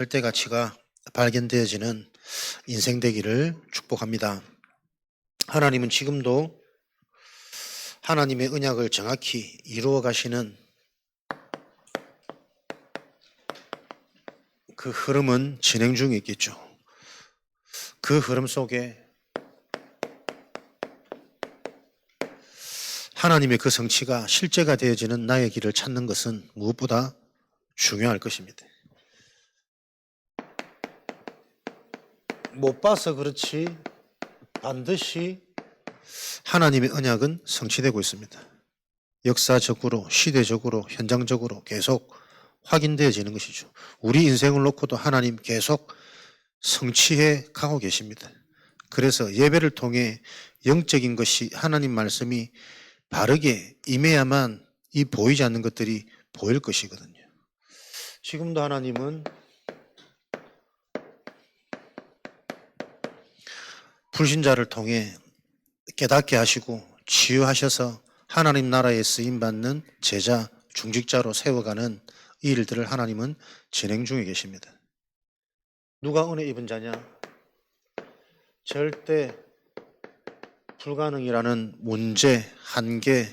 절대 가치가 발견되어지는 인생 되기를 축복합니다. 하나님은 지금도 하나님의 언약을 정확히 이루어 가시는 그 흐름은 진행 중에 있겠죠. 그 흐름 속에 하나님의 그 성취가 실제가 되어지는 나의 길을 찾는 것은 무엇보다 중요할 것입니다. 못 봐서 그렇지 반드시 하나님의 언약은 성취되고 있습니다. 역사적으로, 시대적으로, 현장적으로 계속 확인되어지는 것이죠. 우리 인생을 놓고도 하나님 계속 성취해 가고 계십니다. 그래서 예배를 통해 영적인 것이 하나님 말씀이 바르게 임해야만 이 보이지 않는 것들이 보일 것이거든요. 지금도 하나님은 불신자를 통해 깨닫게 하시고 치유하셔서 하나님 나라에 쓰임받는 제자, 중직자로 세워가는 이 일들을 하나님은 진행 중에 계십니다. 누가 은혜 입은 자냐? 절대 불가능이라는 문제, 한계,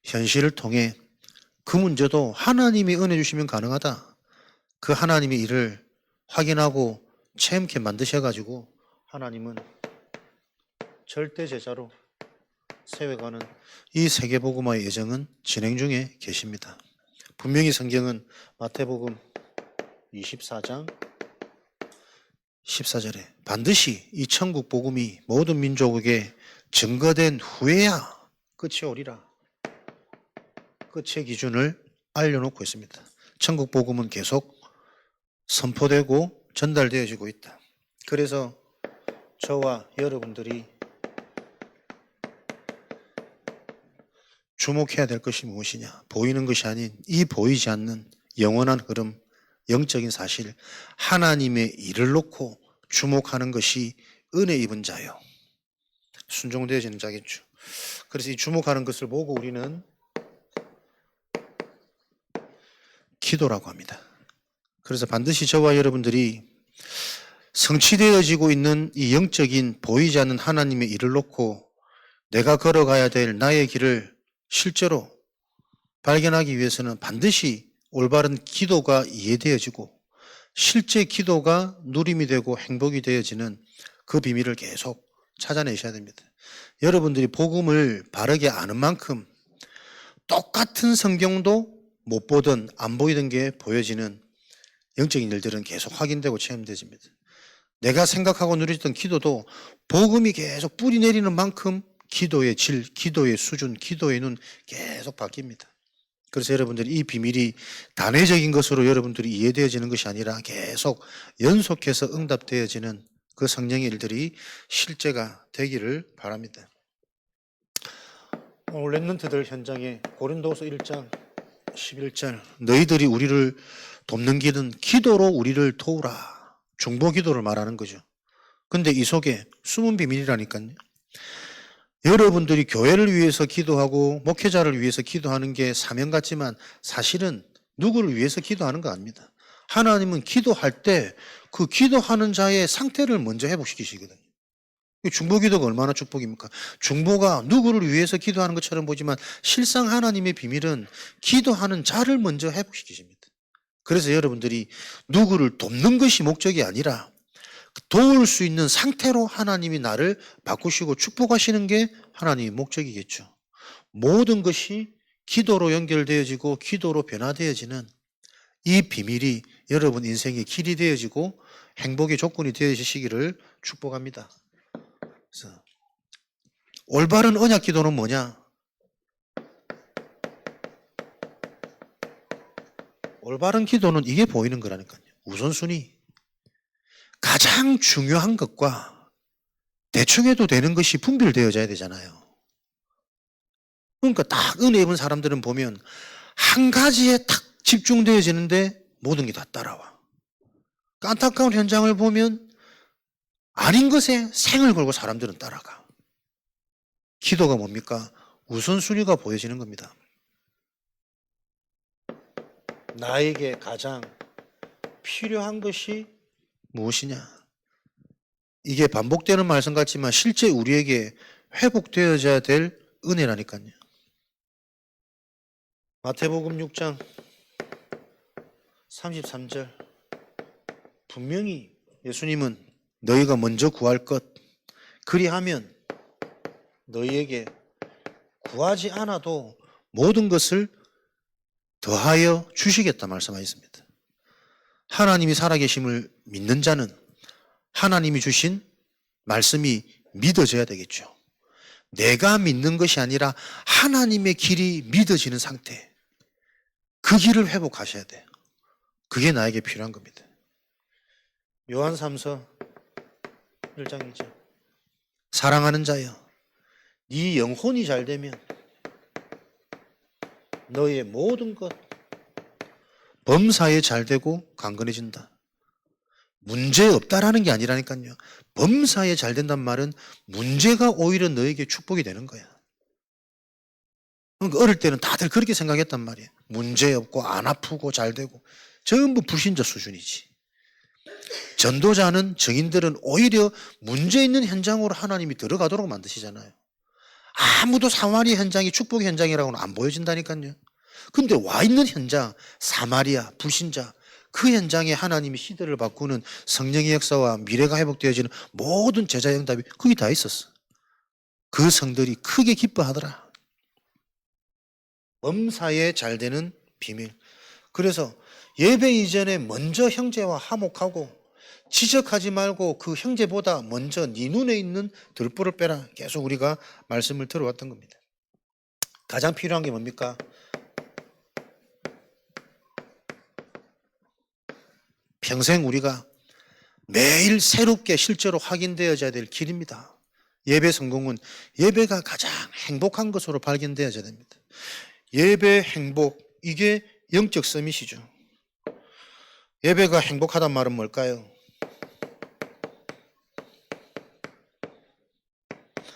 현실을 통해 그 문제도 하나님이 은혜 주시면 가능하다. 그 하나님의 일을 확인하고 체험케 만드셔가지고 하나님은 절대 제자로 세워가는 이 세계복음화의 예정은 진행 중에 계십니다. 분명히 성경은 마태복음 24장 14절에 반드시 이 천국 복음이 모든 민족에게 증거된 후에야 끝이 오리라. 끝의 기준을 알려놓고 있습니다. 천국 복음은 계속 선포되고 전달되어지고 있다. 그래서 저와 여러분들이 주목해야 될 것이 무엇이냐? 보이는 것이 아닌 이 보이지 않는 영원한 흐름, 영적인 사실, 하나님의 일을 놓고 주목하는 것이 은혜 입은 자요. 순종되어지는 자겠죠. 그래서 이 주목하는 것을 보고 우리는 기도라고 합니다. 그래서 반드시 저와 여러분들이 성취되어지고 있는 이 영적인 보이지 않는 하나님의 일을 놓고 내가 걸어가야 될 나의 길을 실제로 발견하기 위해서는 반드시 올바른 기도가 이해되어지고 실제 기도가 누림이 되고 행복이 되어지는 그 비밀을 계속 찾아내셔야 됩니다. 여러분들이 복음을 바르게 아는 만큼 똑같은 성경도 못 보던 안 보이던 게 보여지는 영적인 일들은 계속 확인되고 체험되집니다. 내가 생각하고 누리던 기도도 복음이 계속 뿌리 내리는 만큼 기도의 질, 기도의 수준, 기도의 눈 계속 바뀝니다. 그래서 여러분들이 이 비밀이 단회적인 것으로 여러분들이 이해되어지는 것이 아니라 계속 연속해서 응답되어지는 그 성령의 일들이 실제가 되기를 바랍니다. 오늘 랩런트들 현장에 고린도서 1장 11절 너희들이 우리를 돕는 길은 기도로 우리를 도우라. 중보 기도를 말하는 거죠. 근데 이 속에 숨은 비밀이라니까요. 여러분들이 교회를 위해서 기도하고 목회자를 위해서 기도하는 게 사명 같지만 사실은 누구를 위해서 기도하는 거 아닙니다. 하나님은 기도할 때 그 기도하는 자의 상태를 먼저 회복시키시거든요. 중보 기도가 얼마나 축복입니까? 중보가 누구를 위해서 기도하는 것처럼 보지만 실상 하나님의 비밀은 기도하는 자를 먼저 회복시키십니다. 그래서 여러분들이 누구를 돕는 것이 목적이 아니라 도울 수 있는 상태로 하나님이 나를 바꾸시고 축복하시는 게 하나님의 목적이겠죠. 모든 것이 기도로 연결되어지고 기도로 변화되어지는 이 비밀이 여러분 인생의 길이 되어지고 행복의 조건이 되어지시기를 축복합니다. 그래서 올바른 언약 기도는 뭐냐? 올바른 기도는 이게 보이는 거라니까요. 우선순위. 가장 중요한 것과 대충 해도 되는 것이 분별되어져야 되잖아요. 그러니까 딱 은혜 입은 사람들은 보면 한 가지에 딱 집중되어지는데 모든 게 다 따라와. 안타까운 현장을 보면 아닌 것에 생을 걸고 사람들은 따라가. 기도가 뭡니까? 우선순위가 보여지는 겁니다. 나에게 가장 필요한 것이 무엇이냐? 이게 반복되는 말씀 같지만 실제 우리에게 회복되어져야 될 은혜라니까요. 마태복음 6장 33절 분명히 예수님은 너희가 먼저 구할 것 그리하면 너희에게 구하지 않아도 모든 것을 더하여 주시겠다 말씀하셨습니다. 하나님이 살아계심을 믿는 자는 하나님이 주신 말씀이 믿어져야 되겠죠. 내가 믿는 것이 아니라 하나님의 길이 믿어지는 상태. 그 길을 회복하셔야 돼요. 그게 나에게 필요한 겁니다. 요한 3서 1장이죠. 사랑하는 자여, 네 영혼이 잘 되면 너의 모든 것 범사에 잘 되고 강건해진다. 문제 없다라는 게 아니라니까요. 범사에 잘 된단 말은 문제가 오히려 너에게 축복이 되는 거야. 그러니까 어릴 때는 다들 그렇게 생각했단 말이에요. 문제 없고 안 아프고 잘 되고 전부 불신자 수준이지. 전도자는 증인들은 오히려 문제 있는 현장으로 하나님이 들어가도록 만드시잖아요. 아무도 사마리아 현장이 축복의 현장이라고는 안 보여진다니까요. 근데 와 있는 현장, 사마리아, 불신자, 그 현장에 하나님이 시대를 바꾸는 성령의 역사와 미래가 회복되어지는 모든 제자의 응답이 거기 다 있었어. 그 성들이 크게 기뻐하더라. 범사에 잘 되는 비밀. 그래서 예배 이전에 먼저 형제와 화목하고 지적하지 말고 그 형제보다 먼저 네 눈에 있는 들보를 빼라. 계속 우리가 말씀을 들어왔던 겁니다. 가장 필요한 게 뭡니까? 평생 우리가 매일 새롭게 실제로 확인되어져야 될 길입니다. 예배 성공은 예배가 가장 행복한 것으로 발견되어져야 됩니다. 예배 행복, 이게 영적 서밋이죠. 예배가 행복하단 말은 뭘까요?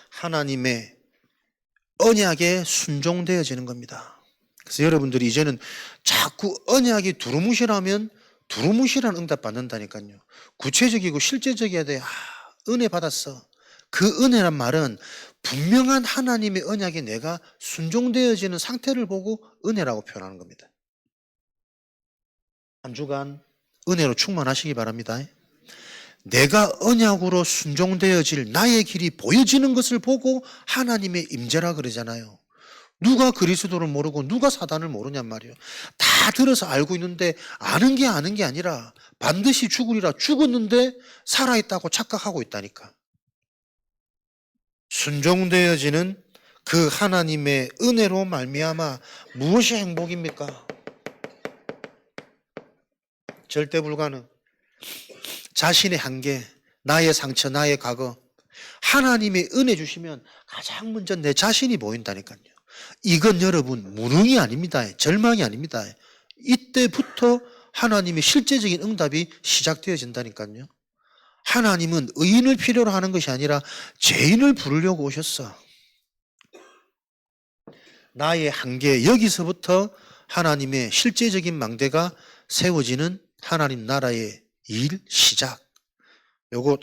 하나님의 언약에 순종되어지는 겁니다. 그래서 여러분들이 이제는 자꾸 언약이 두루뭉실하면 두루뭉실한 응답 받는다니까요. 구체적이고 실제적이어야 돼. 은혜 받았어. 그 은혜란 말은 분명한 하나님의 언약에 내가 순종되어지는 상태를 보고 은혜라고 표현하는 겁니다. 한 주간 은혜로 충만하시기 바랍니다. 내가 언약으로 순종되어질 나의 길이 보여지는 것을 보고 하나님의 임재라 그러잖아요. 누가 그리스도를 모르고 누가 사단을 모르냔 말이에요. 다 들어서 알고 있는데 아는 게 아니라 반드시 죽으리라 죽었는데 살아있다고 착각하고 있다니까. 순종되어지는 그 하나님의 은혜로 말미암아 무엇이 행복입니까? 절대 불가능. 자신의 한계, 나의 상처, 나의 과거, 하나님의 은혜 주시면 가장 먼저 내 자신이 보인다니까요. 이건 여러분 무능이 아닙니다. 절망이 아닙니다. 이때부터 하나님의 실제적인 응답이 시작되어진다니까요. 하나님은 의인을 필요로 하는 것이 아니라 죄인을 부르려고 오셨어. 나의 한계, 여기서부터 하나님의 실제적인 망대가 세워지는 하나님 나라의 일 시작. 요거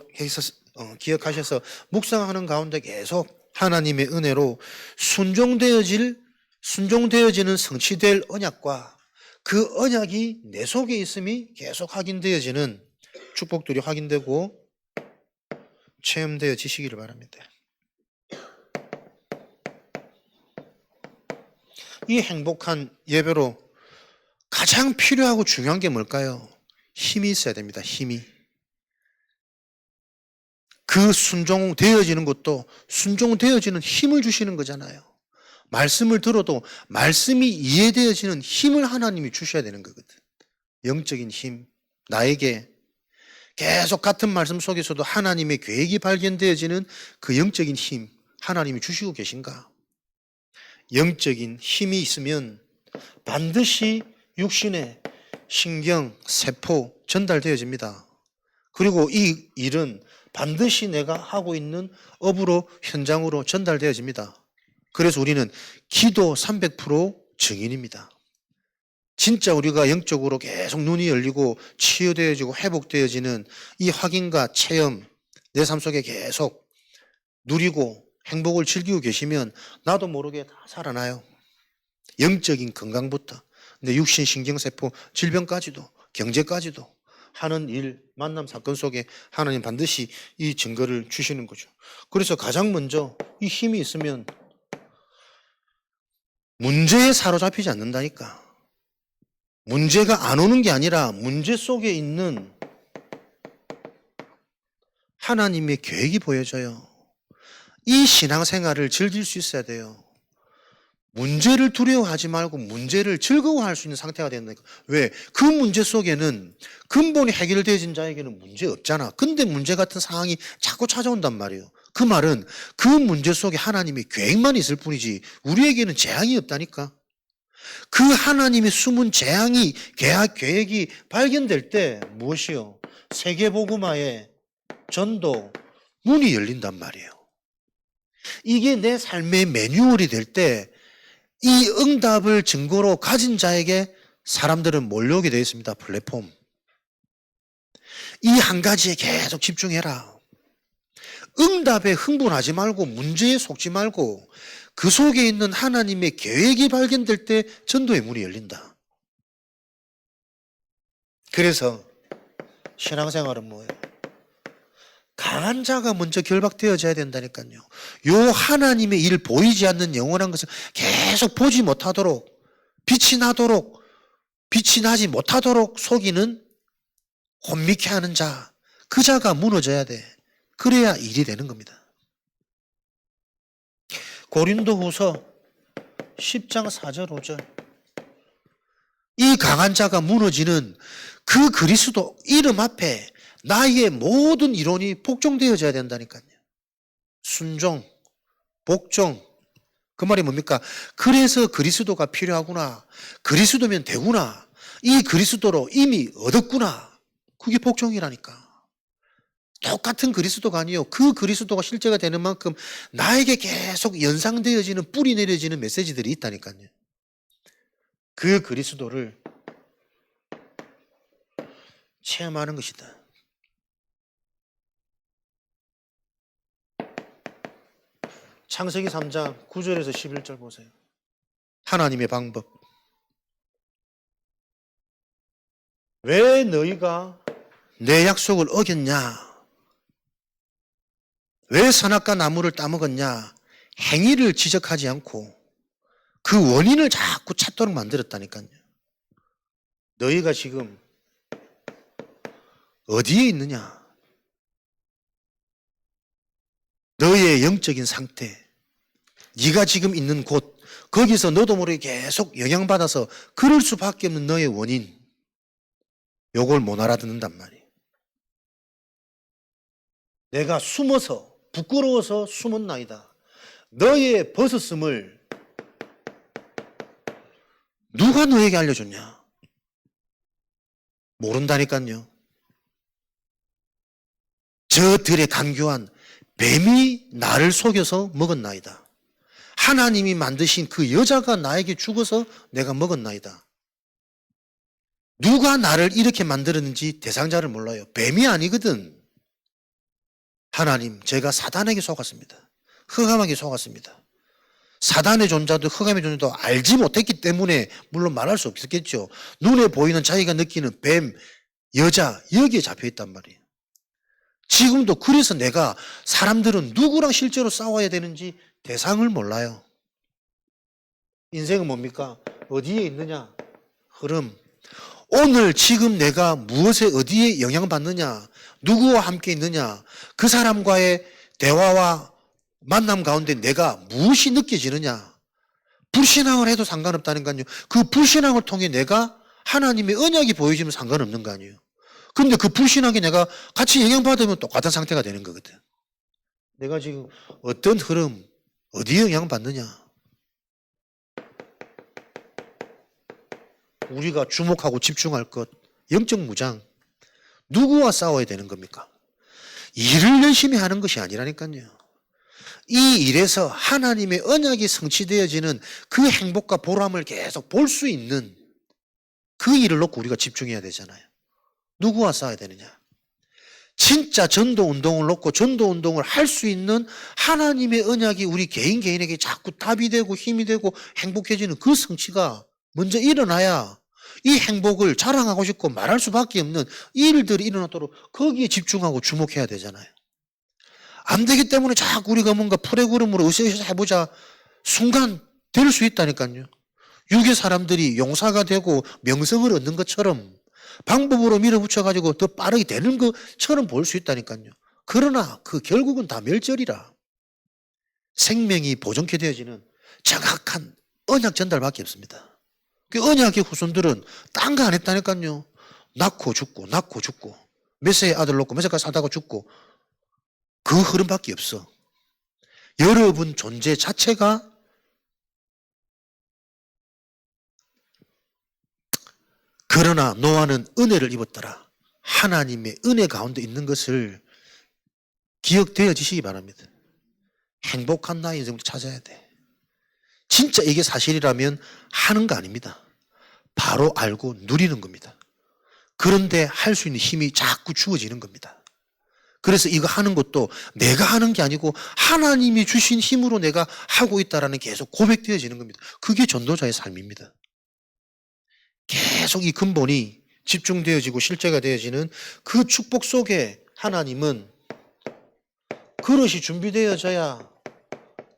기억하셔서 묵상하는 가운데 계속 하나님의 은혜로 순종되어지는 성취될 언약과 그 언약이 내 속에 있음이 계속 확인되어지는 축복들이 확인되고 체험되어지시기를 바랍니다. 이 행복한 예배로 가장 필요하고 중요한 게 뭘까요? 힘이 있어야 됩니다. 힘이. 그 순종되어지는 것도 순종되어지는 힘을 주시는 거잖아요. 말씀을 들어도 말씀이 이해되어지는 힘을 하나님이 주셔야 되는 거거든. 영적인 힘. 나에게 계속 같은 말씀 속에서도 하나님의 계획이 발견되어지는 그 영적인 힘 하나님이 주시고 계신가? 영적인 힘이 있으면 반드시 육신의 신경, 세포 전달되어집니다. 그리고 이 일은 반드시 내가 하고 있는 업으로 현장으로 전달되어집니다. 그래서 우리는 기도 300% 증인입니다. 진짜 우리가 영적으로 계속 눈이 열리고 치유되어지고 회복되어지는 이 확인과 체험, 내 삶 속에 계속 누리고 행복을 즐기고 계시면 나도 모르게 다 살아나요. 영적인 건강부터 내 육신, 신경세포, 질병까지도, 경제까지도 하는 일, 만남, 사건 속에 하나님 반드시 이 증거를 주시는 거죠. 그래서 가장 먼저 이 힘이 있으면 문제에 사로잡히지 않는다니까. 문제가 안 오는 게 아니라 문제 속에 있는 하나님의 계획이 보여져요. 이 신앙생활을 즐길 수 있어야 돼요. 문제를 두려워하지 말고 문제를 즐거워할 수 있는 상태가 된다니까. 왜? 그 문제 속에는 근본이 해결되어진 자에게는 문제 없잖아. 근데 문제 같은 상황이 자꾸 찾아온단 말이에요. 그 말은 그 문제 속에 하나님의 계획만 있을 뿐이지 우리에게는 재앙이 없다니까. 그 하나님의 숨은 재앙이 계획이 발견될 때 무엇이요? 세계복음화의 전도 문이 열린단 말이에요. 이게 내 삶의 매뉴얼이 될 때 이 응답을 증거로 가진 자에게 사람들은 몰려오게 되어 있습니다. 플랫폼. 이 한 가지에 계속 집중해라. 응답에 흥분하지 말고 문제에 속지 말고 그 속에 있는 하나님의 계획이 발견될 때 전도의 문이 열린다. 그래서 신앙생활은 뭐예요? 강한 자가 먼저 결박되어져야 된다니까요. 요 하나님의 일 보이지 않는 영원한 것을 계속 보지 못하도록 빛이 나지 못하도록 속이는 혼미케 하는 자, 그 자가 무너져야 돼. 그래야 일이 되는 겁니다. 고린도후서 10장 4절 5절. 이 강한 자가 무너지는 그 그리스도 이름 앞에 나의 모든 이론이 복종되어져야 된다니까요. 순종, 복종. 그 말이 뭡니까? 그래서 그리스도가 필요하구나. 그리스도면 되구나. 이 그리스도로 이미 얻었구나. 그게 복종이라니까. 똑같은 그리스도가 아니에요. 그 그리스도가 실제가 되는 만큼 나에게 계속 연상되어지는 뿌리 내려지는 메시지들이 있다니까요. 그 그리스도를 체험하는 것이다. 창세기 3장 9절에서 11절 보세요. 하나님의 방법. 왜 너희가 내 약속을 어겼냐? 왜 선악과 나무를 따먹었냐? 행위를 지적하지 않고 그 원인을 자꾸 찾도록 만들었다니까요. 너희가 지금 어디에 있느냐? 너희의 영적인 상태, 네가 지금 있는 곳, 거기서 너도 모르게 계속 영향받아서 그럴 수밖에 없는 너의 원인, 요걸 못 알아듣는단 말이에요. 내가 숨어서 부끄러워서 숨었나이다. 너의 벗었음을 누가 너에게 알려줬냐? 모른다니까요. 저 들에 간교한 뱀이 나를 속여서 먹었나이다. 하나님이 만드신 그 여자가 나에게 죽어서 내가 먹었나이다. 누가 나를 이렇게 만들었는지 대상자를 몰라요. 뱀이 아니거든. 하나님, 제가 사단에게 속았습니다. 흑암에게 속았습니다. 사단의 존재도 흑암의 존재도 알지 못했기 때문에 물론 말할 수 없었겠죠. 눈에 보이는 자기가 느끼는 뱀, 여자, 여기에 잡혀있단 말이에요. 지금도 그래서 내가 사람들은 누구랑 실제로 싸워야 되는지 대상을 몰라요. 인생은 뭡니까? 어디에 있느냐? 흐름. 오늘 지금 내가 무엇에 어디에 영향받느냐? 누구와 함께 있느냐? 그 사람과의 대화와 만남 가운데 내가 무엇이 느껴지느냐? 불신앙을 해도 상관없다는 거아니에요. 그 불신앙을 통해 내가 하나님의 언약이 보여지면 상관없는 거 아니에요. 근데 그 불신앙에 내가 같이 영향받으면 똑같은 상태가 되는 거거든. 내가 지금 어떤 흐름, 어디에 영향받느냐? 우리가 주목하고 집중할 것, 영적 무장. 누구와 싸워야 되는 겁니까? 일을 열심히 하는 것이 아니라니까요. 이 일에서 하나님의 언약이 성취되어지는 그 행복과 보람을 계속 볼 수 있는 그 일을 놓고 우리가 집중해야 되잖아요. 누구와 싸워야 되느냐? 진짜 전도운동을 놓고 전도운동을 할 수 있는 하나님의 언약이 우리 개인에게 자꾸 답이 되고 힘이 되고 행복해지는 그 성취가 먼저 일어나야 이 행복을 자랑하고 싶고 말할 수밖에 없는 일들이 일어나도록 거기에 집중하고 주목해야 되잖아요. 안 되기 때문에 자꾸 우리가 뭔가 프로그램으로 으쌰으쌰 해보자 순간 될 수 있다니까요. 육의 사람들이 용사가 되고 명성을 얻는 것처럼 방법으로 밀어붙여가지고 더 빠르게 되는 것처럼 볼 수 있다니까요. 그러나 그 결국은 다 멸절이라. 생명이 보존케 되어지는 정확한 언약 전달밖에 없습니다. 그 언약의 후손들은 딴 거 안 했다니까요. 낳고 죽고 낳고 죽고 몇 세의 아들 놓고 몇 세까지 사다가 죽고 그 흐름밖에 없어. 여러분 존재 자체가 그러나 노아는 은혜를 입었더라. 하나님의 은혜 가운데 있는 것을 기억되어지시기 바랍니다. 행복한 나의 인생부터 찾아야 돼. 진짜 이게 사실이라면 하는 거 아닙니다. 바로 알고 누리는 겁니다. 그런데 할 수 있는 힘이 자꾸 주어지는 겁니다. 그래서 이거 하는 것도 내가 하는 게 아니고 하나님이 주신 힘으로 내가 하고 있다는 게 계속 고백되어지는 겁니다. 그게 전도자의 삶입니다. 계속 이 근본이 집중되어지고 실제가 되어지는 그 축복 속에 하나님은 그릇이 준비되어져야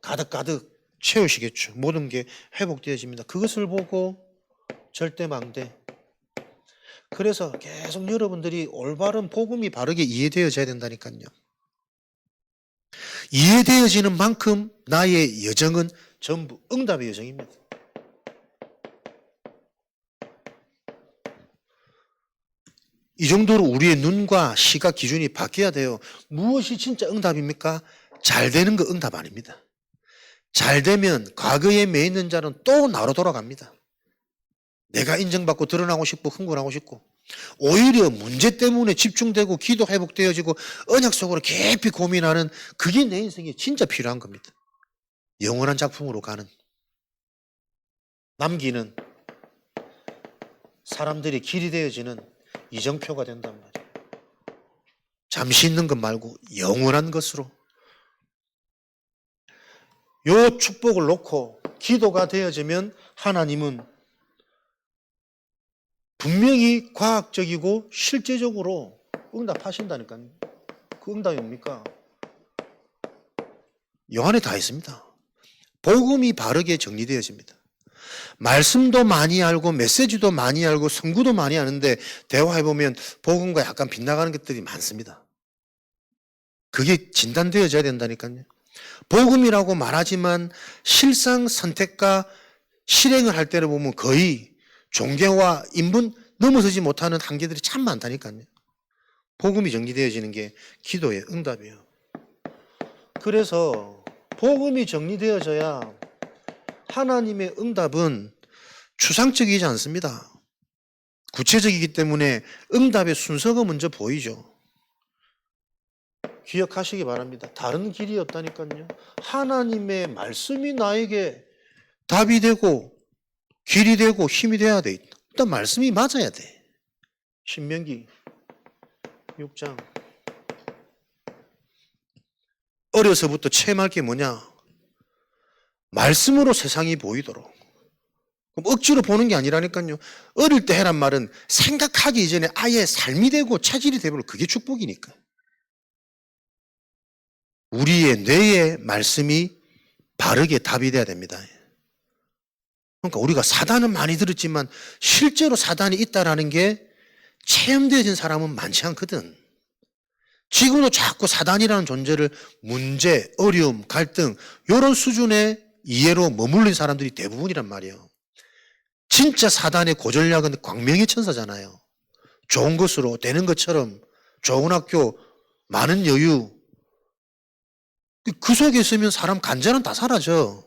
가득가득 채우시겠죠. 모든 게 회복되어집니다. 그것을 보고 절대망대. 그래서 계속 여러분들이 올바른 복음이 바르게 이해되어져야 된다니까요. 이해되어지는 만큼 나의 여정은 전부 응답의 여정입니다. 이 정도로 우리의 눈과 시각 기준이 바뀌어야 돼요. 무엇이 진짜 응답입니까? 잘 되는 거 응답 아닙니다. 잘 되면 과거에 매 있는 자는 또 나로 돌아갑니다. 내가 인정받고 드러나고 싶고 흥분하고 싶고 오히려 문제 때문에 집중되고 기도 회복되어지고 언약 속으로 깊이 고민하는 그게 내 인생에 진짜 필요한 겁니다. 영원한 작품으로 가는 남기는 사람들이 길이 되어지는 이정표가 된단 말이에요. 잠시 있는 것 말고 영원한 것으로 요 축복을 놓고 기도가 되어지면 하나님은 분명히 과학적이고 실제적으로 응답하신다니까요. 그 응답이 뭡니까? 요한에 다 있습니다. 복음이 바르게 정리되어집니다. 말씀도 많이 알고 메시지도 많이 알고 성구도 많이 아는데 대화해보면 복음과 약간 빗나가는 것들이 많습니다. 그게 진단되어져야 된다니까요. 복음이라고 말하지만 실상 선택과 실행을 할 때를 보면 거의 종교와 인분 넘어서지 못하는 한계들이 참 많다니까요. 복음이 정리되어지는 게 기도의 응답이에요. 그래서 복음이 정리되어져야 하나님의 응답은 추상적이지 않습니다. 구체적이기 때문에 응답의 순서가 먼저 보이죠. 기억하시기 바랍니다. 다른 길이 없다니까요. 하나님의 말씀이 나에게 답이 되고 길이 되고 힘이 돼야 돼. 일단 말씀이 맞아야 돼. 신명기 6장. 어려서부터 체험할 게 뭐냐? 말씀으로 세상이 보이도록. 그럼 억지로 보는 게 아니라니까요. 어릴 때 해란 말은 생각하기 이전에 아예 삶이 되고 체질이 되고 그게 축복이니까. 우리의 뇌의 말씀이 바르게 답이 돼야 됩니다. 그러니까 우리가 사단은 많이 들었지만 실제로 사단이 있다라는 게 체험되어진 사람은 많지 않거든. 지금도 자꾸 사단이라는 존재를 문제, 어려움, 갈등 이런 수준의 이해로 머물린 사람들이 대부분이란 말이에요. 진짜 사단의 고전략은 광명의 천사잖아요. 좋은 것으로 되는 것처럼 좋은 학교, 많은 여유. 그 속에 있으면 사람 간절은 다 사라져.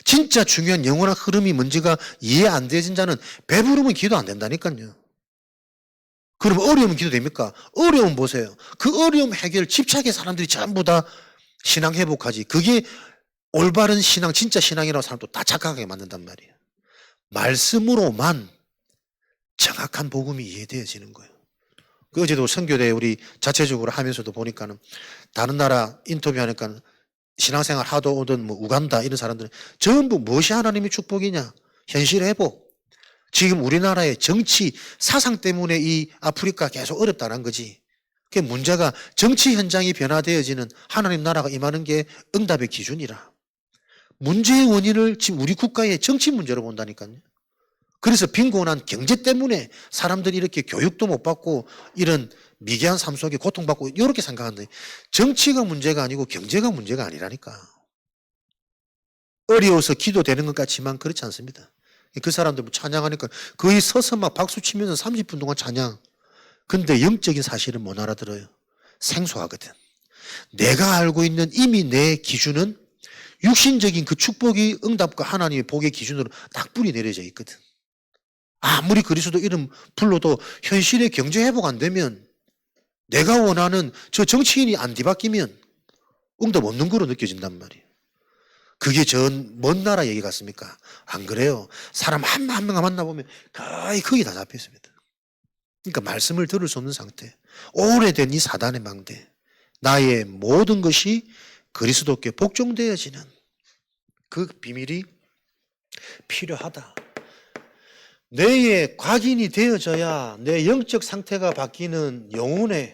진짜 중요한 영원한 흐름이 뭔지가 이해 안 되진 자는 배부르면 기도 안 된다니까요. 그럼 어려우면 기도 됩니까? 어려움 보세요. 그 어려움 해결 집착의 사람들이 전부 다 신앙 회복하지. 그게 올바른 신앙, 진짜 신앙이라고 사람도 다 착각하게 만든단 말이에요. 말씀으로만 정확한 복음이 이해되어지는 거예요. 그 어제도 선교대 우리 자체적으로 하면서도 보니까는 다른 나라 인터뷰하니까 신앙생활 하도 오던 뭐 우간다 이런 사람들은 전부 무엇이 하나님의 축복이냐? 현실 회복. 지금 우리나라의 정치 사상 때문에 이 아프리카 계속 어렵다는 거지. 그 문제가 정치 현장이 변화되어지는 하나님 나라가 임하는 게 응답의 기준이라. 문제의 원인을 지금 우리 국가의 정치 문제로 본다니까요. 그래서 빈곤한 경제 때문에 사람들이 이렇게 교육도 못 받고 이런 미개한 삶 속에 고통받고 이렇게 생각하는데 정치가 문제가 아니고 경제가 문제가 아니라니까. 어려워서 기도되는 것 같지만 그렇지 않습니다. 그 사람들 찬양하니까 거의 서서 막 박수 치면서 30분 동안 찬양. 근데 영적인 사실은 못 알아들어요. 생소하거든. 내가 알고 있는 이미 내 기준은 육신적인 그 축복이 응답과 하나님의 복의 기준으로 딱 뿌리 내려져 있거든. 아무리 그리스도 이름 불러도 현실의 경제 회복 안 되면 내가 원하는 저 정치인이 안 뒤바뀌면 응답 없는 거로 느껴진단 말이에요. 그게 먼 나라 얘기 같습니까? 안 그래요. 사람 한 명 만나보면 거의 거기 다 잡혀 있습니다. 그러니까 말씀을 들을 수 없는 상태. 오래된 이 사단의 망대. 나의 모든 것이 그리스도께 복종되어지는 그 비밀이 필요하다. 뇌에 각인이 되어져야 내 영적 상태가 바뀌는 영혼의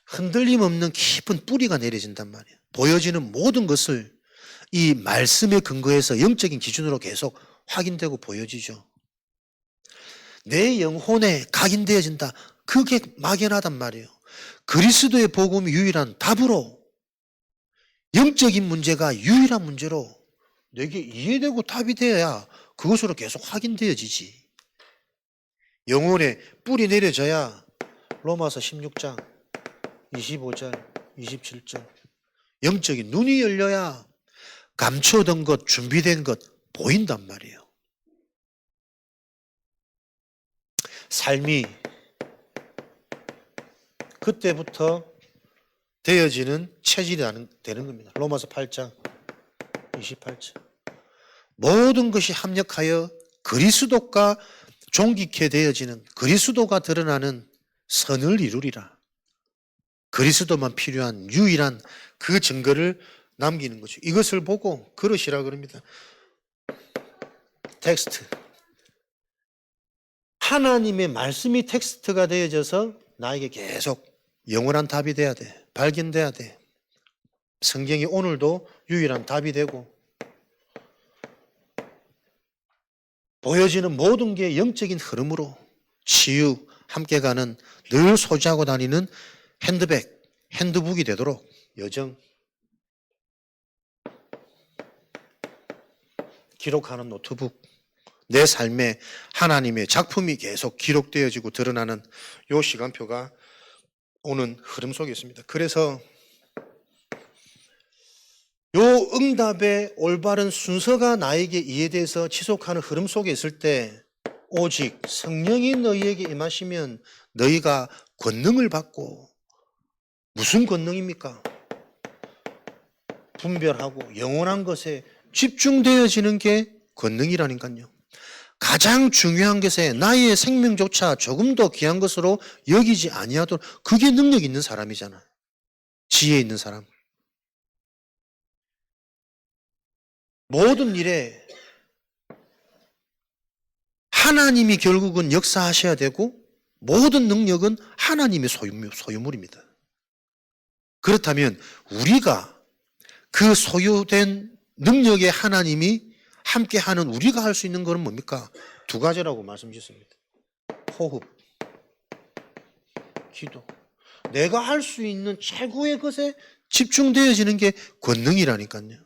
흔들림 없는 깊은 뿌리가 내려진단 말이에요. 보여지는 모든 것을 이 말씀의 근거에서 영적인 기준으로 계속 확인되고 보여지죠. 내 영혼에 각인되어진다. 그게 막연하단 말이에요. 그리스도의 복음이 유일한 답으로 영적인 문제가 유일한 문제로 내게 이해되고 답이 되어야 그것으로 계속 확인되어지지. 영혼에 뿌리 내려져야 로마서 16장 25절 27절 영적인 눈이 열려야 감춰둔 것 준비된 것 보인단 말이에요. 삶이 그때부터 되어지는 체질이 되는 겁니다. 로마서 8장 28절 모든 것이 합력하여 그리스도가 존귀케 되어지는 그리스도가 드러나는 선을 이루리라. 그리스도만 필요한 유일한 그 증거를 남기는 거죠. 이것을 보고 그러시라 그럽니다. 텍스트. 하나님의 말씀이 텍스트가 되어져서 나에게 계속 영원한 답이 돼야 돼. 발견돼야 돼. 성경이 오늘도 유일한 답이 되고 보여지는 모든 게 영적인 흐름으로 치유, 함께 가는 늘 소지하고 다니는 핸드백, 핸드북이 되도록 여정 기록하는 노트북 내 삶에 하나님의 작품이 계속 기록되어지고 드러나는 이 시간표가 오는 흐름 속에 있습니다. 그래서 요 응답의 올바른 순서가 나에게 이해돼서 지속하는 흐름 속에 있을 때 오직 성령이 너희에게 임하시면 너희가 권능을 받고 무슨 권능입니까? 분별하고 영원한 것에 집중되어지는 게 권능이라니까요. 가장 중요한 것에 나의 생명조차 조금 더 귀한 것으로 여기지 아니하도록 그게 능력 있는 사람이잖아. 지혜 있는 사람. 모든 일에 하나님이 결국은 역사하셔야 되고 모든 능력은 하나님의 소유물입니다. 그렇다면 우리가 그 소유된 능력의 하나님이 함께하는 우리가 할 수 있는 것은 뭡니까? 두 가지라고 말씀드렸습니다. 호흡, 기도. 내가 할 수 있는 최고의 것에 집중되어지는 게 권능이라니까요.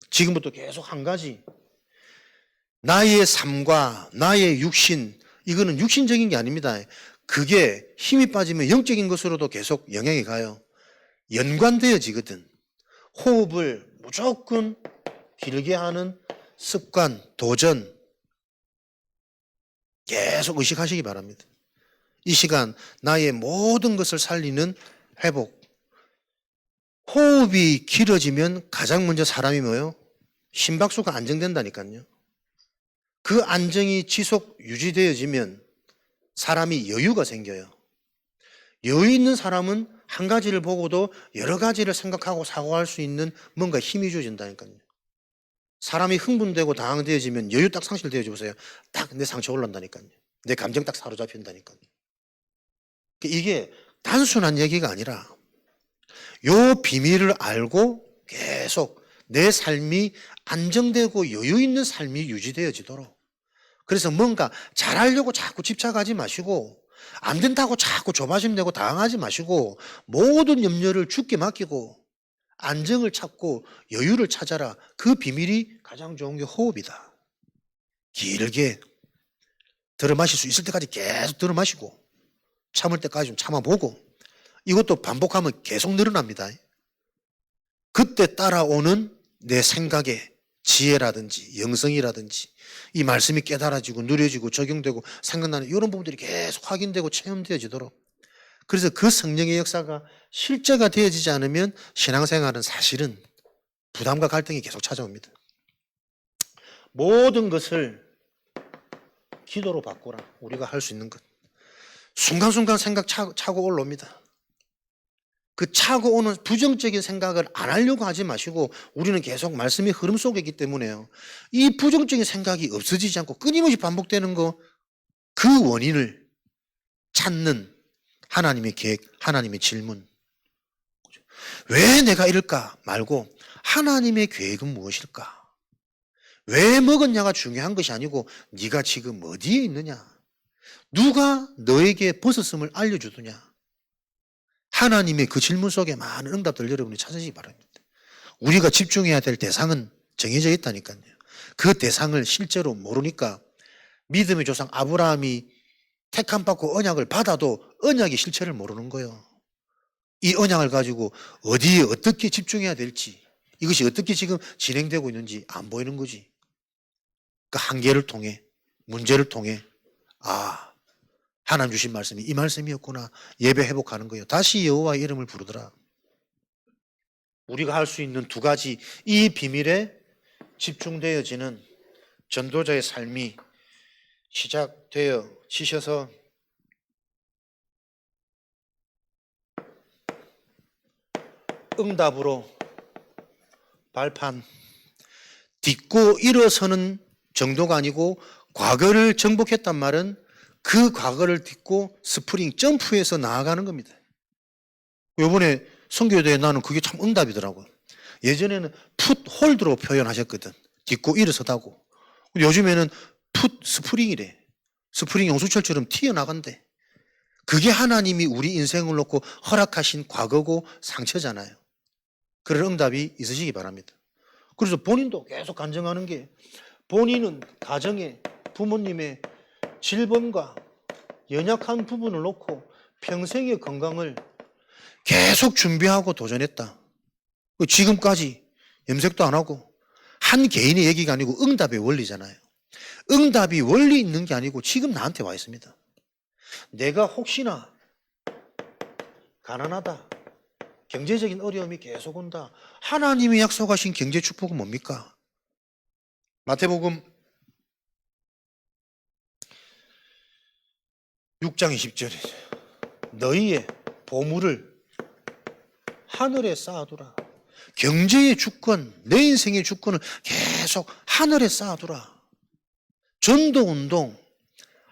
지금부터 계속 한 가지. 나의 삶과 나의 육신, 이거는 육신적인 게 아닙니다. 그게 힘이 빠지면 영적인 것으로도 계속 영향이 가요. 연관되어지거든. 호흡을 무조건 길게 하는 습관, 도전 계속 의식하시기 바랍니다. 이 시간 나의 모든 것을 살리는 회복. 호흡이 길어지면 가장 먼저 사람이 뭐예요? 심박수가 안정된다니까요. 그 안정이 지속 유지되어지면 사람이 여유가 생겨요. 여유 있는 사람은 한 가지를 보고도 여러 가지를 생각하고 사고할 수 있는 뭔가 힘이 주어진다니까요. 사람이 흥분되고 당황되어지면 여유 딱 상실되어져 보세요. 딱 내 상처 올라온다니까요. 내 감정 딱 사로잡힌다니까요. 이게 단순한 얘기가 아니라 요 비밀을 알고 계속 내 삶이 안정되고 여유 있는 삶이 유지되어지도록, 그래서 뭔가 잘하려고 자꾸 집착하지 마시고 안 된다고 자꾸 조바심 내고 당황하지 마시고 모든 염려를 주께 맡기고 안정을 찾고 여유를 찾아라. 그 비밀이 가장 좋은 게 호흡이다. 길게 들어 마실 수 있을 때까지 계속 들어 마시고 참을 때까지 좀 참아보고, 이것도 반복하면 계속 늘어납니다. 그때 따라오는 내 생각의 지혜라든지 영성이라든지 이 말씀이 깨달아지고 누려지고 적용되고 생각나는 이런 부분들이 계속 확인되고 체험되어지도록, 그래서 그 성령의 역사가 실제가 되어지지 않으면 신앙생활은 사실은 부담과 갈등이 계속 찾아옵니다. 모든 것을 기도로 바꾸라. 우리가 할 수 있는 것. 순간순간 생각 차고 올라옵니다. 그 차고 오는 부정적인 생각을 안 하려고 하지 마시고, 우리는 계속 말씀의 흐름 속에 있기 때문에요. 이 부정적인 생각이 없어지지 않고 끊임없이 반복되는 거, 그 원인을 찾는 하나님의 계획, 하나님의 질문. 왜 내가 이럴까 말고 하나님의 계획은 무엇일까? 왜 먹었냐가 중요한 것이 아니고 네가 지금 어디에 있느냐? 누가 너에게 벗었음을 알려주더냐? 하나님의 그 질문 속에 많은 응답들을 여러분이 찾으시기 바랍니다. 우리가 집중해야 될 대상은 정해져 있다니까요. 그 대상을 실제로 모르니까 믿음의 조상 아브라함이 택함 받고 언약을 받아도 언약의 실체를 모르는 거예요. 이 언약을 가지고 어디에 어떻게 집중해야 될지, 이것이 어떻게 지금 진행되고 있는지 안 보이는 거지. 그 한계를 통해, 문제를 통해, 아, 하나님 주신 말씀이 이 말씀이었구나. 예배 회복하는 거예요. 다시 여호와의 이름을 부르더라. 우리가 할 수 있는 두 가지, 이 비밀에 집중되어지는 전도자의 삶이 시작되어지셔서 응답으로 발판, 딛고 일어서는 정도가 아니고 과거를 정복했단 말은 그 과거를 딛고 스프링, 점프해서 나아가는 겁니다. 이번에 선교대회 나는 그게 참 응답이더라고요. 예전에는 풋 홀드로 표현하셨거든. 딛고 일어서다고. 요즘에는 풋 스프링이래. 스프링 용수철처럼 튀어나간대. 그게 하나님이 우리 인생을 놓고 허락하신 과거고 상처잖아요. 그런 응답이 있으시기 바랍니다. 그래서 본인도 계속 간증하는 게, 본인은 가정에 부모님의 질병과 연약한 부분을 놓고 평생의 건강을 계속 준비하고 도전했다. 지금까지 염색도 안 하고, 한 개인의 얘기가 아니고 응답의 원리잖아요. 응답이 원리 있는 게 아니고 지금 나한테 와 있습니다. 내가 혹시나 가난하다, 경제적인 어려움이 계속 온다. 하나님이 약속하신 경제 축복은 뭡니까? 마태복음 6장 20절에 너희의 보물을 하늘에 쌓아두라. 경제의 주권, 내 인생의 주권을 계속 하늘에 쌓아두라. 전도운동,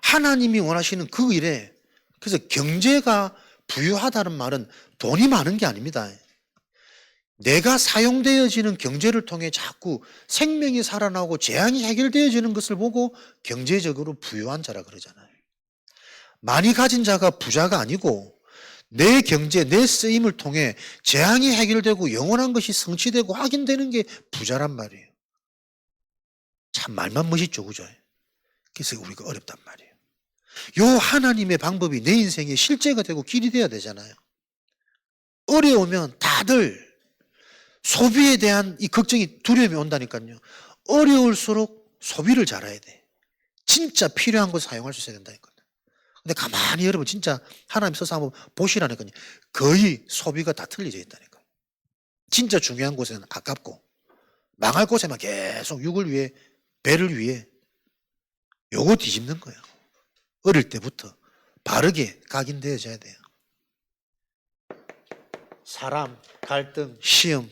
하나님이 원하시는 그 일에, 그래서 경제가 부유하다는 말은 돈이 많은 게 아닙니다. 내가 사용되어지는 경제를 통해 자꾸 생명이 살아나고 재앙이 해결되어지는 것을 보고 경제적으로 부유한 자라 그러잖아요. 많이 가진 자가 부자가 아니고 내 경제, 내 쓰임을 통해 재앙이 해결되고 영원한 것이 성취되고 확인되는 게 부자란 말이에요. 참 말만 멋있죠, 그죠? 그래서 우리가 어렵단 말이에요. 요 하나님의 방법이 내 인생에 실제가 되고 길이 돼야 되잖아요. 어려우면 다들 소비에 대한 이 걱정이, 두려움이 온다니까요. 어려울수록 소비를 잘해야 돼. 진짜 필요한 거 사용할 수 있어야 된다니까요. 근데 가만히 여러분 진짜 하나님 서서 한번 보시라니까요. 거의 소비가 다 틀려져 있다니까요. 진짜 중요한 곳에는 아깝고 망할 곳에만 계속 육을 위해, 배를 위해 요거 뒤집는 거예요. 어릴 때부터 바르게 각인되어져야 돼요. 사람, 갈등, 시험,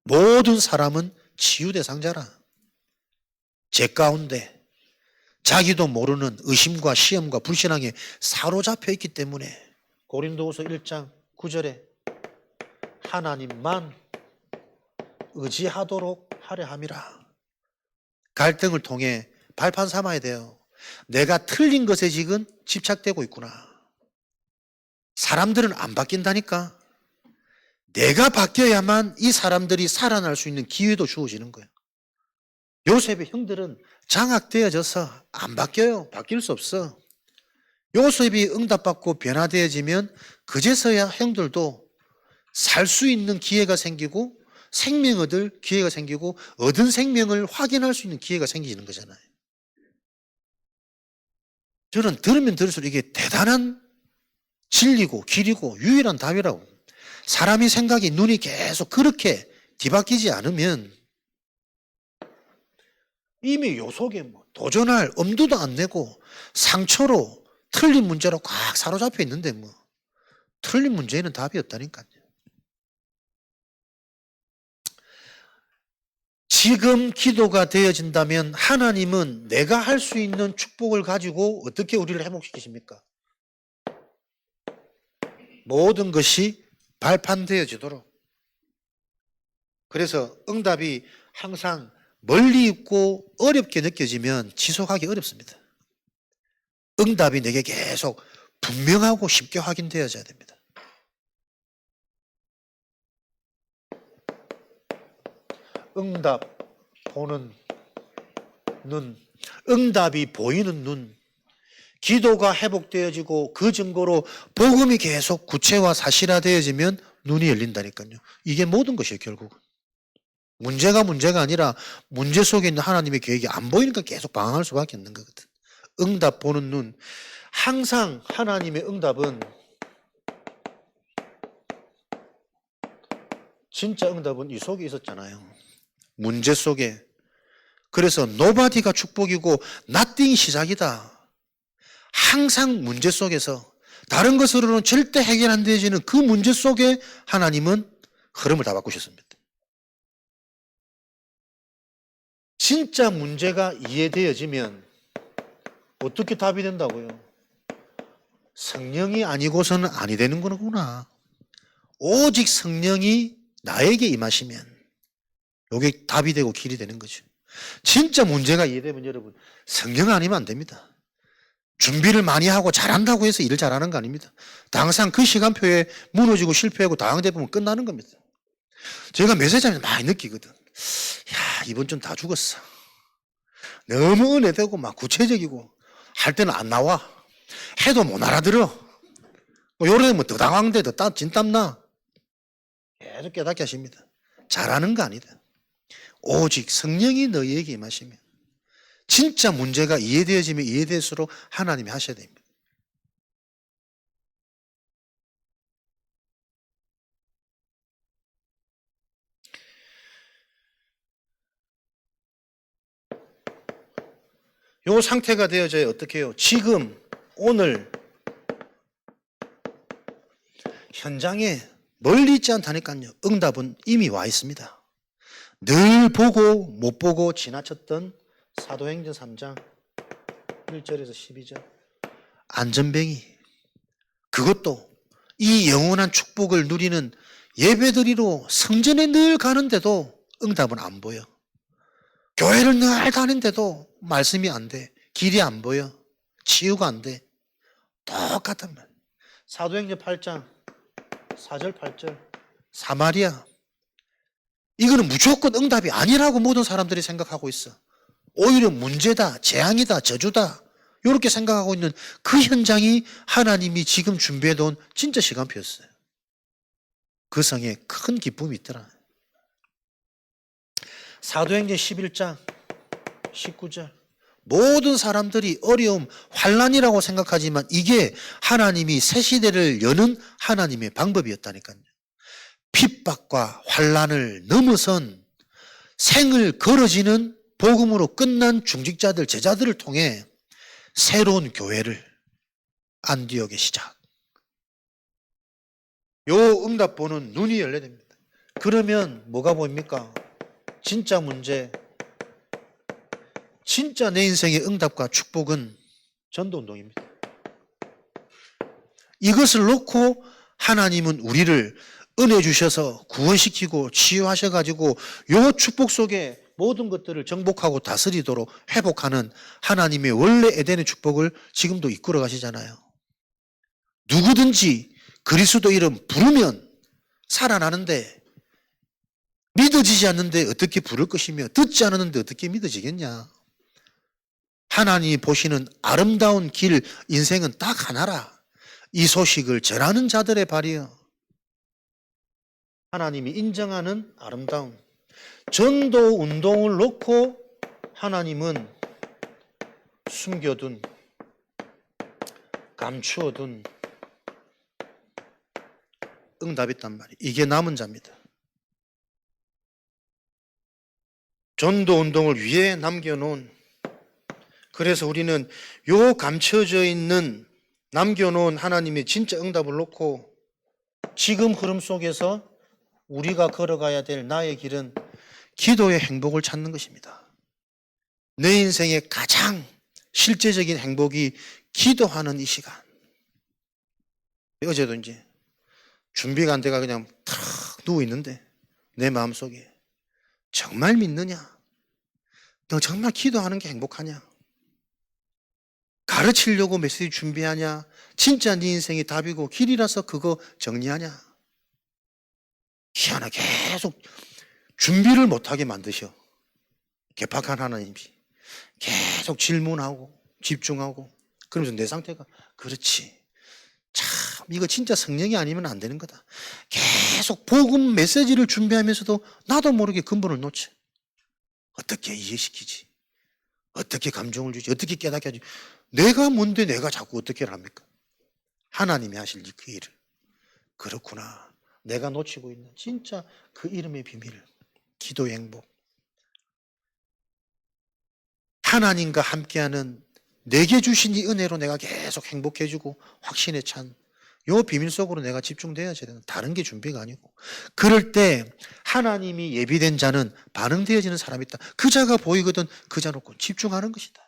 모든 사람은 치유대상자라. 죄 가운데 자기도 모르는 의심과 시험과 불신앙에 사로잡혀 있기 때문에 고린도후서 1장 9절에 하나님만 의지하도록 하려 함이라. 갈등을 통해 발판 삼아야 돼요. 내가 틀린 것에 지금 집착되고 있구나. 사람들은 안 바뀐다니까. 내가 바뀌어야만 이 사람들이 살아날 수 있는 기회도 주어지는 거예요. 요셉의 형들은 장악되어져서 안 바뀌어요. 바뀔 수 없어. 요셉이 응답받고 변화되어지면 그제서야 형들도 살 수 있는 기회가 생기고 생명 얻을 기회가 생기고 얻은 생명을 확인할 수 있는 기회가 생기는 거잖아요. 저는 들으면 들을수록 이게 대단한 진리고 길이고 유일한 답이라고. 사람이 생각이 눈이 계속 그렇게 뒤바뀌지 않으면 이미 요 속에 도전할 엄두도 안 내고 상처로 틀린 문제로 꽉 사로잡혀 있는데 틀린 문제에는 답이 없다니까요. 지금 기도가 되어진다면 하나님은 내가 할 수 있는 축복을 가지고 어떻게 우리를 회복시키십니까? 모든 것이 발판되어지도록. 그래서 응답이 항상 멀리 있고 어렵게 느껴지면 지속하기 어렵습니다. 응답이 내게 계속 분명하고 쉽게 확인되어져야 됩니다. 응답 보는 눈, 응답이 보이는 눈, 기도가 회복되어지고 그 증거로 복음이 계속 구체화 사실화되어지면 눈이 열린다니까요. 이게 모든 것이에요. 결국은. 문제가 아니라 문제 속에 있는 하나님의 계획이 안 보이니까 계속 방황할 수밖에 없는 거거든. 응답 보는 눈. 항상 하나님의 응답은 진짜 응답은 이 속에 있었잖아요. 문제 속에. 그래서 nobody가 축복이고 nothing이 시작이다. 항상 문제 속에서 다른 것으로는 절대 해결 안 되어지는 그 문제 속에 하나님은 흐름을 다 바꾸셨습니다. 진짜 문제가 이해되어지면 어떻게 답이 된다고요? 성령이 아니고서는 아니 되는 거구나. 오직 성령이 나에게 임하시면 이게 답이 되고 길이 되는 거죠. 진짜 문제가 이해되면 여러분 성령 아니면 안 됩니다. 준비를 많이 하고 잘한다고 해서 일을 잘하는 거 아닙니다. 항상 그 시간표에 무너지고 실패하고 당황되다 보면 끝나는 겁니다. 제가 메시지하면서 많이 느끼거든. 야, 이번 좀 다 죽었어. 너무 은혜되고 막 구체적이고 할 때는 안 나와. 해도 못 알아들어. 요러면 더 당황돼, 더 진땀나. 계속 깨닫게 하십니다. 잘하는 거 아니다. 오직 성령이 너희에게 임하시면 진짜 문제가 이해되어지면 이해될수록 하나님이 하셔야 됩니다. 요 상태가 되어져야 어떻게 해요? 지금 오늘 현장에 멀리 있지 않다니까요. 응답은 이미 와 있습니다. 늘 보고 못 보고 지나쳤던 사도행전 3장 1절에서 12절 안전뱅이, 그것도 이 영원한 축복을 누리는 예배드리러 성전에 늘 가는데도 응답은 안 보여. 교회를 늘 다니는데도 말씀이 안 돼. 길이 안 보여. 치유가 안 돼. 똑같단 말. 사도행전 8장 4절 8절 사마리아, 이거는 무조건 응답이 아니라고 모든 사람들이 생각하고 있어. 오히려 문제다, 재앙이다, 저주다 이렇게 생각하고 있는 그 현장이 하나님이 지금 준비해 놓은 진짜 시간표였어요. 그 성에 큰 기쁨이 있더라. 사도행전 11장 19절 모든 사람들이 어려움, 환난이라고 생각하지만 이게 하나님이 새 시대를 여는 하나님의 방법이었다니까요. 핍박과 환난을 넘어선 생을 걸어지는 복음으로 끝난 중직자들, 제자들을 통해 새로운 교회를 안디옥의 시작. 요 응답보는 눈이 열려야 됩니다. 그러면 뭐가 보입니까? 진짜 문제, 진짜 내 인생의 응답과 축복은 전도운동입니다. 이것을 놓고 하나님은 우리를 은혜 주셔서 구원시키고 치유하셔가지고 요 축복 속에 모든 것들을 정복하고 다스리도록 회복하는 하나님의 원래 에덴의 축복을 지금도 이끌어 가시잖아요. 누구든지 그리스도 이름 부르면 살아나는데 믿어지지 않는데 어떻게 부를 것이며 듣지 않았는데 어떻게 믿어지겠냐. 하나님이 보시는 아름다운 길, 인생은 딱 하나라. 이 소식을 전하는 자들의 발이여. 하나님이 인정하는 아름다운 전도 운동을 놓고 하나님은 숨겨둔, 감추어둔 응답이 있단 말이에요. 이게 남은 자입니다. 전도 운동을 위해 남겨놓은, 그래서 우리는 요 감춰져 있는 남겨놓은 하나님의 진짜 응답을 놓고 지금 흐름 속에서 우리가 걸어가야 될 나의 길은 기도의 행복을 찾는 것입니다. 내 인생의 가장 실제적인 행복이 기도하는 이 시간. 어제도 이제 준비가 안 돼가 그냥 탁 누워 있는데 내 마음속에 정말 믿느냐? 너 정말 기도하는 게 행복하냐? 가르치려고 메시지 준비하냐? 진짜 네 인생이 답이고 길이라서 그거 정리하냐? 희한하게 계속 준비를 못하게 만드셔. 개팍한 하나님이 계속 질문하고 집중하고 그러면서 내 상태가 그렇지. 참 이거 진짜 성령이 아니면 안 되는 거다. 계속 복음 메시지를 준비하면서도 나도 모르게 근본을 놓지. 어떻게 이해시키지? 어떻게 감정을 주지? 어떻게 깨닫게 하지? 내가 뭔데 내가 자꾸 어떻게 합니까? 하나님이 하실 그 일을. 그렇구나. 내가 놓치고 있는 진짜 그 이름의 비밀, 기도의 행복. 하나님과 함께하는 내게 주신 이 은혜로 내가 계속 행복해지고 확신에 찬 요 비밀 속으로 내가 집중되어야 되는, 다른 게 준비가 아니고. 그럴 때 하나님이 예비된 자는 반응되어지는 사람이 있다. 그 자가 보이거든 그 자 놓고 집중하는 것이다.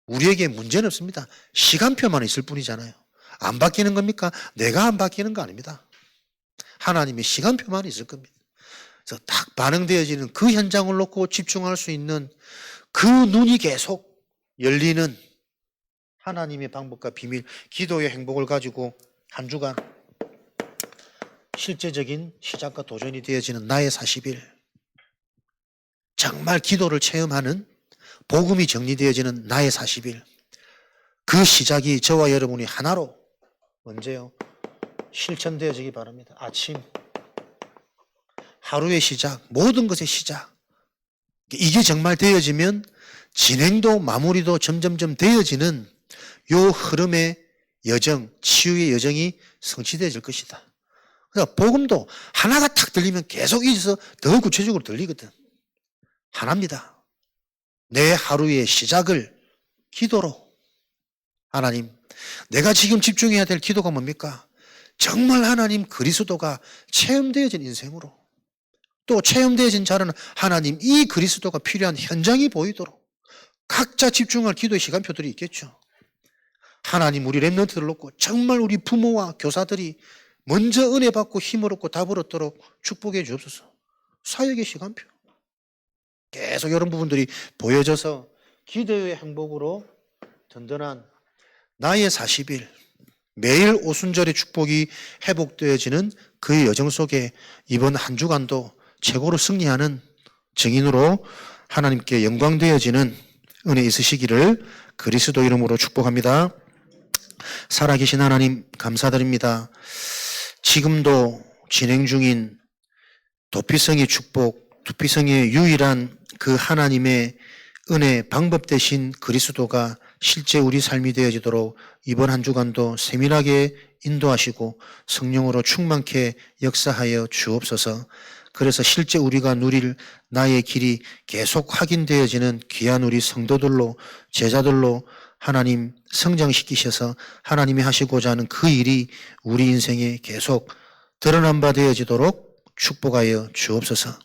우리에게 문제는 없습니다. 시간표만 있을 뿐이잖아요. 안 바뀌는 겁니까? 내가 안 바뀌는 거 아닙니다. 하나님의 시간표만 있을 겁니다. 그래서 딱 반응되어지는 그 현장을 놓고 집중할 수 있는 그 눈이 계속 열리는 하나님의 방법과 비밀, 기도의 행복을 가지고 한 주간 실제적인 시작과 도전이 되어지는 나의 40일, 정말 기도를 체험하는 복음이 정리되어지는 나의 40일, 그 시작이 저와 여러분이 하나로 언제요? 실천되어지기 바랍니다. 아침, 하루의 시작, 모든 것의 시작. 이게 정말 되어지면 진행도 마무리도 점점점 되어지는 요 흐름의 여정, 치유의 여정이 성취되어질 것이다. 그러니까 복음도 하나가 탁 들리면 계속 이어서 더 구체적으로 들리거든. 하나입니다. 내 하루의 시작을 기도로, 하나님, 내가 지금 집중해야 될 기도가 뭡니까? 정말 하나님 그리스도가 체험되어진 인생으로, 또 체험되어진 자는 하나님 이 그리스도가 필요한 현장이 보이도록 각자 집중할 기도의 시간표들이 있겠죠. 하나님 우리 랩런트들 놓고 정말 우리 부모와 교사들이 먼저 은혜 받고 힘을 얻고 답을 얻도록 축복해 주옵소서. 사역의 시간표 계속 이런 부분들이 보여져서 기도의 행복으로 든든한 나의 40일, 매일 오순절의 축복이 회복되어지는 그 여정 속에 이번 한 주간도 최고로 승리하는 증인으로 하나님께 영광되어지는 은혜 있으시기를 그리스도 이름으로 축복합니다. 살아계신 하나님 감사드립니다. 지금도 진행 중인 도피성의 축복, 도피성의 유일한 그 하나님의 은혜 방법 되신 그리스도가 실제 우리 삶이 되어지도록 이번 한 주간도 세밀하게 인도하시고 성령으로 충만케 역사하여 주옵소서. 그래서 실제 우리가 누릴 나의 길이 계속 확인되어지는 귀한 우리 성도들로, 제자들로 하나님 성장시키셔서 하나님이 하시고자 하는 그 일이 우리 인생에 계속 드러난 바 되어지도록 축복하여 주옵소서.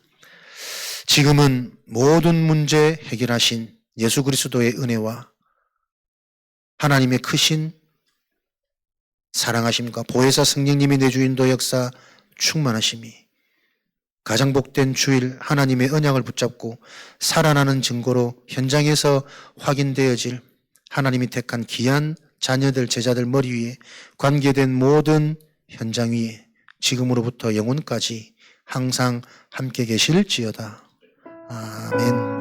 지금은 모든 문제 해결하신 예수 그리스도의 은혜와 하나님의 크신 사랑하심과 보혜사 성령님의 내주인도 역사 충만하심이 가장 복된 주일 하나님의 언약을 붙잡고 살아나는 증거로 현장에서 확인되어질 하나님이 택한 귀한 자녀들, 제자들 머리 위에 관계된 모든 현장 위에 지금으로부터 영원까지 항상 함께 계실지어다. 아멘.